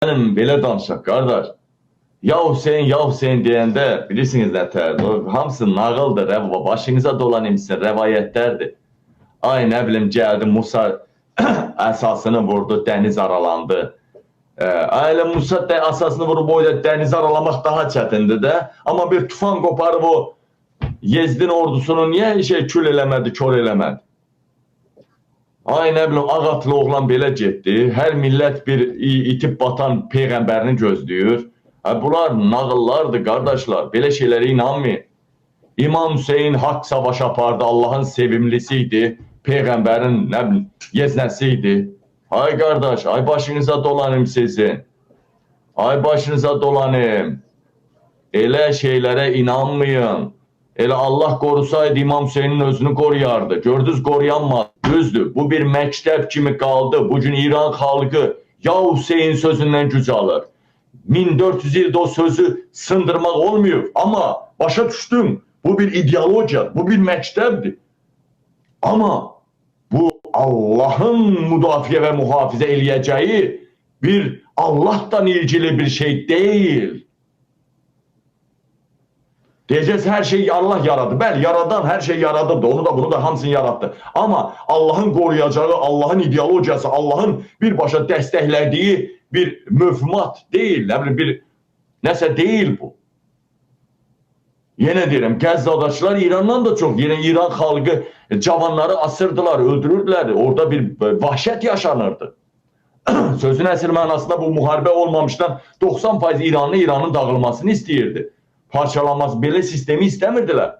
Benim belə danışaq, qardaş. Ya Hüseyin deyəndə bilirsiniz nətərdir. O hamısı nağıldır, başınıza dolanmışsın, rəvayətlərdir. Ay nə bilim gəldi Musa əsasını vurdu, dəniz aralandı. Ailə Musa əsasını vurub o dənizi aralamaq daha çətindir də. Amma bir tufan qoparıb o Yezdin ordusunu niyə kül eləmədi, kör eləmədi? Ay nə bilim, ağ atlı oğlan belə getdi. Hər millət bir itib batan peyğəmbərini gözləyir. Bunlar nağıllardır, qardaşlar. Belə şeylərə inanmayın. İmam Hüseyin haqq savaş apardı, Allahın sevimlisi idi. Peyğəmbərin nə bilim, yeznəsi idi. Ay qardaş, ay başınıza dolanım sizin. Ay başınıza dolanım. Elə şeylərə inanmayın. Elə Allah qorusaydı İmam Hüseynin özünü qoruyardı. Gördünüz, qoruyanmadı. Düzdür, bu bir məktəb kimi qaldı. Bugün İran xalqı ya Hüseyin sözündən güc alır. 1400 ildə o sözü sındırmaq olmuyor. Amma başa düşdüm, bu bir ideologiya, bu bir məktəbdir. Amma bu Allahın müdafiə və mühafizə eləyəcəyi bir Allahdan ilgili bir şey deyil. Deyəcəz, hər şey Allah yaradı. Bəli, yaradan hər şey yaradırdı. Onu da, bunu da hamısını yarattı. Amma Allahın qoruyacağı, Allahın ideologiyası, Allahın birbaşa dəstəklədiyi bir möhmat deyil. Nə bilim, nəsə deyil bu. Yenə deyirəm, Qəzzadaşlar İrandan da çox. Yenə İran xalqı cavanları asırdılar, öldürürdülər. Orada bir vahşət yaşanırdı. Sözün əsl mənasında bu müharibə olmamışdan 90% İranlı İranın dağılmasını istəyirdi. Parçalanmaz, belə sistemi istəmirdilər.